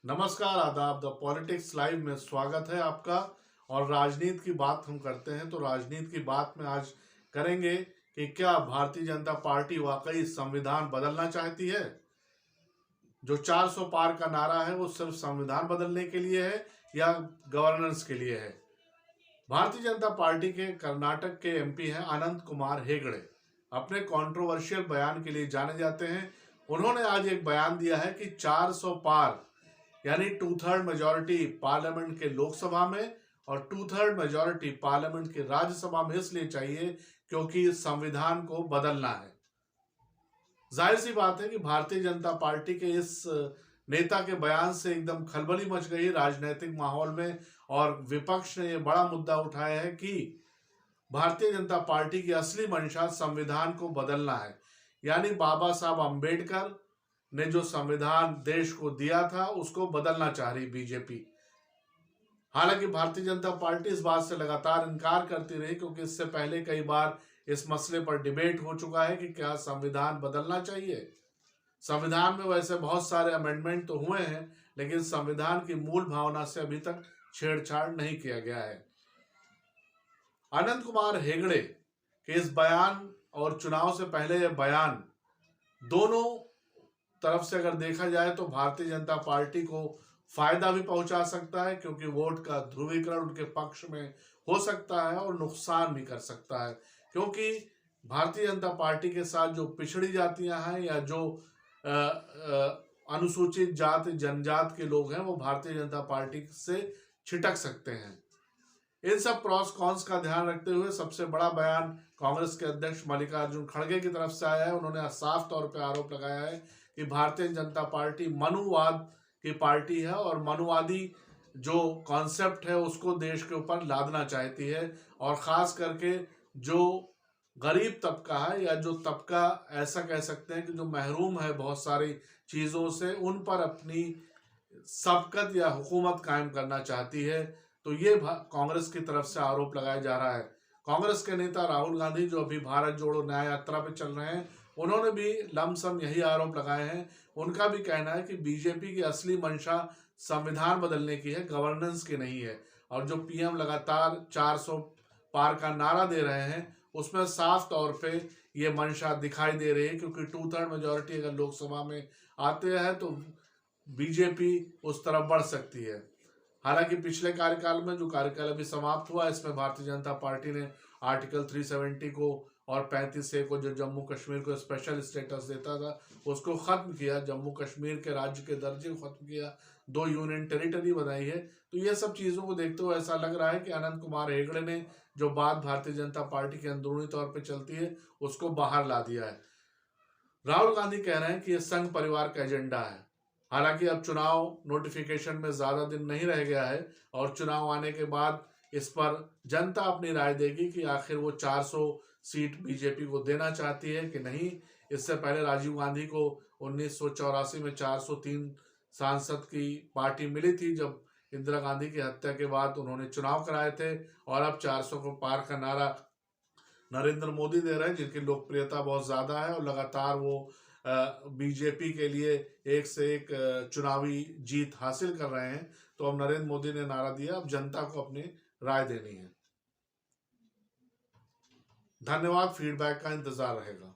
नमस्कार, आदाब। The politics live में स्वागत है आपका। और राजनीति की बात हम करते हैं तो राजनीति की बात में आज करेंगे कि क्या भारतीय जनता पार्टी वाकई संविधान बदलना चाहती है। जो 400 पार का नारा है वो सिर्फ संविधान बदलने के लिए है या गवर्नेंस के लिए है। भारतीय जनता पार्टी के कर्नाटक के एमपी हैं अनंत कुमार हेगड़े। अपने कंट्रोवर्शियल बयान के लिए जाने जाते हैं। उन्होंने आज एक बयान दिया है कि 400 पार यानी 2/3 मेजोरिटी पार्लियामेंट के लोकसभा में और 2/3 मेजोरिटी पार्लियामेंट के राज्यसभा में इसलिए चाहिए क्योंकि संविधान को बदलना है। जाहिर सी बात है कि भारतीय जनता पार्टी के इस नेता के बयान से एकदम खलबली मच गई राजनीतिक माहौल में और विपक्ष ने यह बड़ा मुद्दा उठाया है कि भारतीय जनता पार्टी की असली मंशा संविधान को बदलना है। यानी बाबा साहब अंबेडकर ने जो संविधान देश को दिया था उसको बदलना चाह रही बीजेपी। हालांकि भारतीय जनता पार्टी इस बात से लगातार इनकार करती रही क्योंकि इससे पहले कई बार इस मसले पर डिबेट हो चुका है कि क्या संविधान बदलना चाहिए। संविधान में वैसे बहुत सारे अमेंडमेंट तो हुए हैं लेकिन संविधान की मूल भावना से अभी तक छेड़छाड़ नहीं किया गया है। अनंत कुमार हेगड़े के इस बयान और चुनाव से पहले यह बयान दोनों तरफ से अगर देखा जाए तो भारतीय जनता पार्टी को फायदा भी पहुंचा सकता है क्योंकि वोट का ध्रुवीकरण उनके पक्ष में हो सकता है और नुकसान भी कर सकता है क्योंकि भारतीय जनता पार्टी के साथ जो पिछड़ी जातियां हैं या जो अनुसूचित जाति जनजात के लोग हैं वो भारतीय जनता पार्टी से छिटक सकते हैं। इन सब प्रॉस कॉन्स का ध्यान रखते हुए सबसे बड़ा बयान कांग्रेस के अध्यक्ष मल्लिकार्जुन खड़गे की तरफ से आया है। उन्होंने साफ तौर पर आरोप लगाया है कि भारतीय जनता पार्टी मनुवाद की पार्टी है और मनुवादी जो कॉन्सेप्ट है उसको देश के ऊपर लादना चाहती है और ख़ास करके जो गरीब तबका है या जो तबका ऐसा कह सकते हैं कि जो महरूम है बहुत सारी चीज़ों से, उन पर अपनी सबकत या हुकूमत कायम करना चाहती है। तो ये कांग्रेस की तरफ से आरोप लगाया जा रहा है। कांग्रेस के नेता राहुल गांधी जो अभी भारत जोड़ो न्याय यात्रा पे चल रहे हैं उन्होंने भी लमसम यही आरोप लगाए हैं। उनका भी कहना है कि बीजेपी की असली मंशा संविधान बदलने की है, गवर्नेंस की नहीं है। और जो पीएम लगातार 400 पार का नारा दे रहे हैं उसमें साफ तौर पे ये मंशा दिखाई दे रही है क्योंकि 2/3 मेजोरिटी अगर लोकसभा में आते हैं तो बीजेपी उस तरफ बढ़ सकती है। हालांकि पिछले कार्यकाल में जो कार्यकाल अभी समाप्त हुआ इसमें भारतीय जनता पार्टी ने आर्टिकल 370 को और 35A को जो जम्मू कश्मीर को स्पेशल स्टेटस देता था उसको ख़त्म किया, जम्मू कश्मीर के राज्य के दर्जे को ख़त्म किया, 2 यूनियन टेरिटरी बनाई है। तो ये सब चीज़ों को देखते हुए ऐसा लग रहा है कि अनंत कुमार हेगड़े ने जो बात भारतीय जनता पार्टी के अंदरूनी तौर पर चलती है उसको बाहर ला दिया है। राहुल गांधी कह रहे हैं कि यह संघ परिवार का एजेंडा है। हालांकि अब चुनाव नोटिफिकेशन में ज़्यादा दिन नहीं रह गया है और चुनाव आने के बाद इस पर जनता अपनी राय देगी कि आखिर वो 400 सीट बीजेपी को देना चाहती है कि नहीं। इससे पहले राजीव गांधी को 1984 में 403 सांसद की पार्टी मिली थी जब इंदिरा गांधी की हत्या के बाद उन्होंने चुनाव कराए थे और अब 400 को पार का नारा नरेंद्र मोदी दे रहे हैं जिनकी लोकप्रियता बहुत ज़्यादा है और लगातार वो बीजेपी के लिए एक से एक चुनावी जीत हासिल कर रहे हैं। तो अब नरेंद्र मोदी ने नारा दिया, अब जनता को अपनी राय देनी है। धन्यवाद। फीडबैक का इंतजार रहेगा।